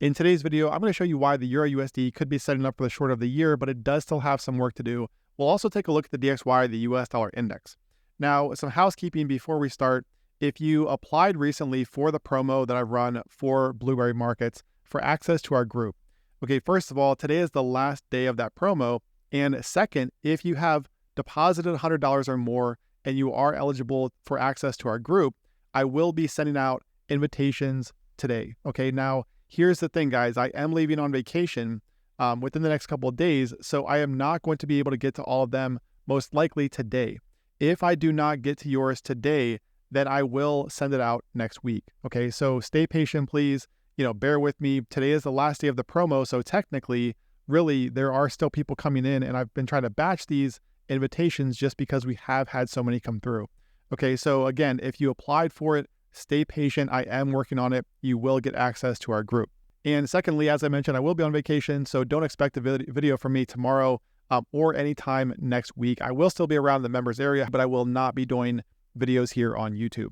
In today's video, I'm going to show you why the EURUSD could be setting up for the short of the year, but it does still have some work to do. We'll also take a look at the DXY, the US dollar index. Now, some housekeeping before we start. If you applied recently for the promo that I've run for Blueberry Markets for access to our group, okay, first of all, today is the last day of that promo. And second, if you have deposited $100 or more and you are eligible for access to our group, I will be sending out invitations today. Okay, now here's the thing, guys. I am leaving on vacation within the next couple of days, so I am not going to be able to get to all of them most likely today. If I do not get to yours today, then I will send it out next week. Okay, so stay patient, please. Bear with me. Today is the last day of the promo, so technically, really, there are still people coming in, and I've been trying to batch these invitations just because we have had so many come through. Okay, so again, if you applied for it, stay patient. I am working on it. You will get access to our group. And secondly, as I mentioned, I will be on vacation, so don't expect a video from me tomorrow or anytime next week. I will still be around the members area, but I will not be doing videos here on YouTube.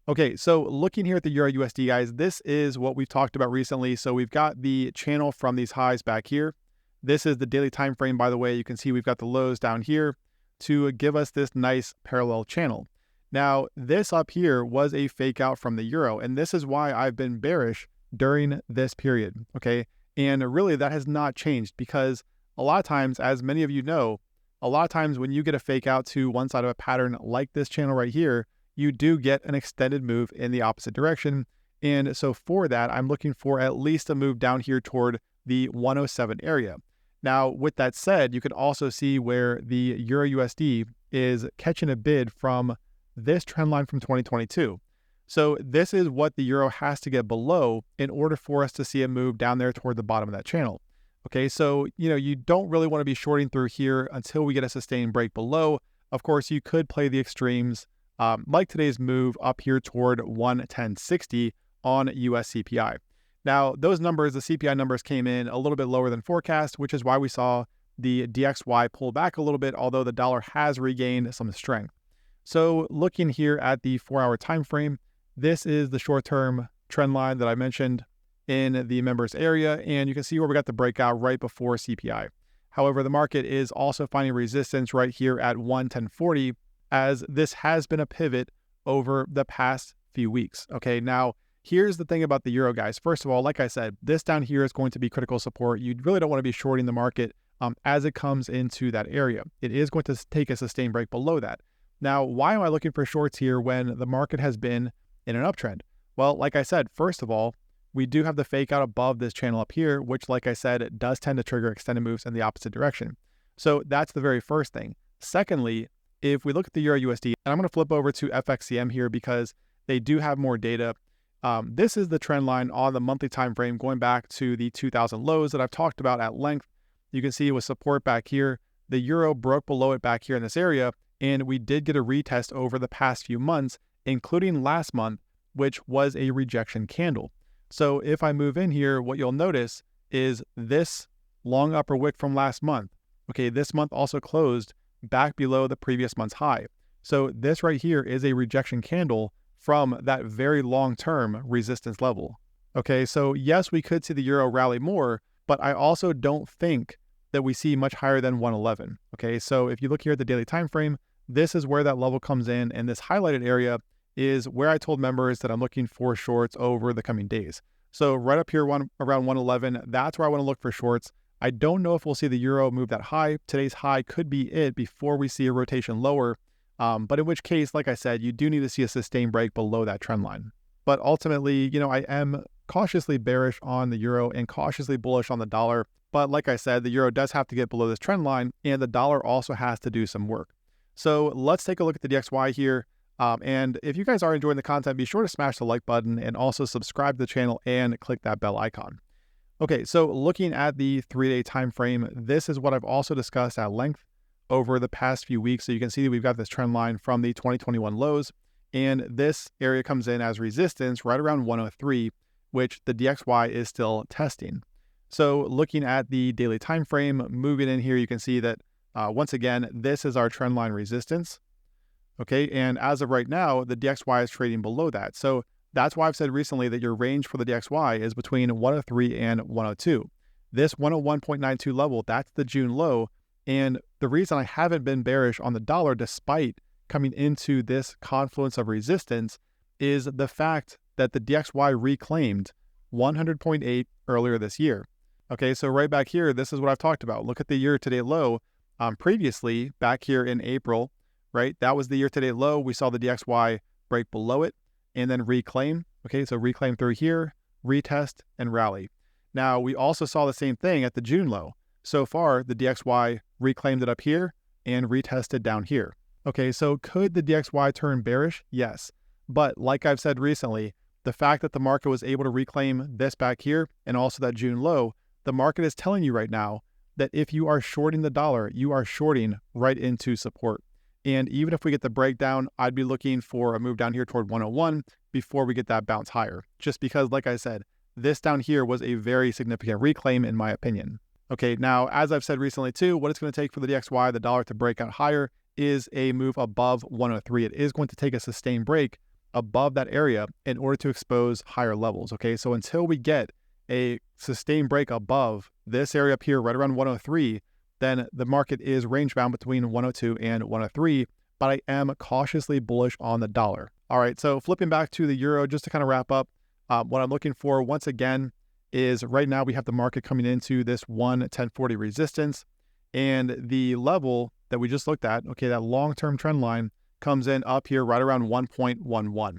Okay, so looking here at the EURUSD, guys, this is what we've talked about recently. So we've got the channel from these highs back here. This is the daily time frame, by the way. You can see we've got the lows down here to give us this nice parallel channel. Now, this up here was a fake out from the euro, and this is why I've been bearish during this period, okay? And really, that has not changed because a lot of times, as many of you know, a lot of times when you get a fake out to one side of a pattern like this channel right here, you do get an extended move in the opposite direction. And so for that, I'm looking for at least a move down here toward the 107 area. Now, with that said, you can also see where the EURUSD is catching a bid from this trend line from 2022. So this is what the euro has to get below in order for us to see a move down there toward the bottom of that channel. Okay, so, you don't really want to be shorting through here until we get a sustained break below. Of course, you could play the extremes like today's move up here toward 110.60 on US CPI. Now, those numbers, the CPI numbers came in a little bit lower than forecast, which is why we saw the DXY pull back a little bit, although the dollar has regained some strength. So looking here at the 4-hour time frame, this is the short-term trend line that I mentioned in the members area, and you can see where we got the breakout right before CPI. However, the market is also finding resistance right here at 110.40, as this has been a pivot over the past few weeks. Okay, now here's the thing about the euro, guys. First of all, like I said, this down here is going to be critical support. You really don't want to be shorting the market as it comes into that area. It is going to take a sustained break below that. Now, why am I looking for shorts here when the market has been in an uptrend? Well, like I said, first of all, we do have the fake out above this channel up here, which, like I said, it does tend to trigger extended moves in the opposite direction. So that's the very first thing. Secondly, if we look at the EURUSD, and I'm going to flip over to FXCM here because they do have more data. This is the trend line on the monthly time frame going back to the 2000 lows that I've talked about at length. You can see it was support back here. The euro broke below it back here in this area, and we did get a retest over the past few months, including last month, which was a rejection candle. So if I move in here, what you'll notice is this long upper wick from last month. Okay, this month also closed back below the previous month's high. So this right here is a rejection candle from that very long-term resistance level. Okay, so yes, we could see the euro rally more, but I also don't think that we see much higher than 111. Okay, so if you look here at the daily time frame, this is where that level comes in, and this highlighted area is where I told members that I'm looking for shorts over the coming days. So right up here around 111, that's where I want to look for shorts. I don't know if we'll see the euro move that high. Today's high could be it before we see a rotation lower. But in which case, like I said, you do need to see a sustained break below that trend line. But ultimately, I am cautiously bearish on the euro and cautiously bullish on the dollar. But like I said, the euro does have to get below this trend line, and the dollar also has to do some work. So let's take a look at the DXY here. And if you guys are enjoying the content, be sure to smash the like button and also subscribe to the channel and click that bell icon. Okay, so looking at the 3-day time frame, this is what I've also discussed at length over the past few weeks. So you can see that we've got this trend line from the 2021 lows, and this area comes in as resistance right around 103, which the DXY is still testing. So looking at the daily time frame, moving in here, you can see that once again, this is our trend line resistance. Okay, and as of right now, the DXY is trading below that. So That's why I've said recently that your range for the DXY is between 103 and 102. This 101.92 level, that's the June low. And the reason I haven't been bearish on the dollar despite coming into this confluence of resistance is the fact that the DXY reclaimed 100.8 earlier this year. Okay, so right back here, this is what I've talked about. Look at the year-to-date low. Previously, back here in April, right, that was the year-to-date low. We saw the DXY break below it and then reclaim. Okay, so reclaim through here, retest, and rally. Now, we also saw the same thing at the June low. So far, the DXY reclaimed it up here and retested down here. Okay, so could the DXY turn bearish? Yes. But like I've said recently, the fact that the market was able to reclaim this back here and also that June low, the market is telling you right now that if you are shorting the dollar, you are shorting right into support. And even if we get the breakdown, I'd be looking for a move down here toward 101 before we get that bounce higher. Just because, like I said, this down here was a very significant reclaim in my opinion. Okay, now, as I've said recently too, what it's going to take for the DXY, the dollar to break out higher is a move above 103. It is going to take a sustained break above that area in order to expose higher levels. Okay, so until we get a sustained break above this area up here, right around 103, then the market is range bound between 102 and 103, but I am cautiously bullish on the dollar. All right, so flipping back to the euro, just to kind of wrap up, what I'm looking for once again is right now we have the market coming into this 11040 resistance, and the level that we just looked at, okay, that long-term trend line comes in up here right around 1.11.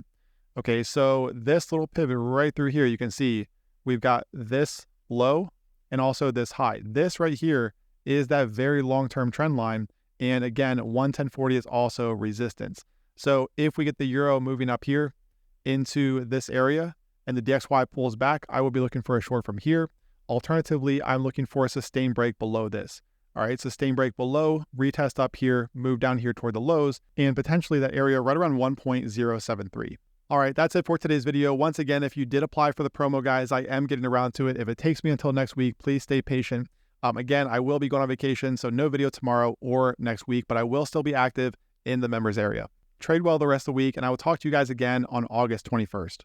Okay, so this little pivot right through here, you can see we've got this low and also this high. This right here is that very long-term trend line. And again, 11040 is also resistance. So if we get the euro moving up here into this area and the DXY pulls back, I will be looking for a short from here. Alternatively, I'm looking for a sustained break below this. All right, sustained break below, retest up here, move down here toward the lows, and potentially that area right around 1.073. All right, that's it for today's video. Once again, if you did apply for the promo, guys, I am getting around to it. If it takes me until next week, please stay patient. Again, I will be going on vacation, so no video tomorrow or next week, but I will still be active in the members area. Trade well the rest of the week, and I will talk to you guys again on August 21st.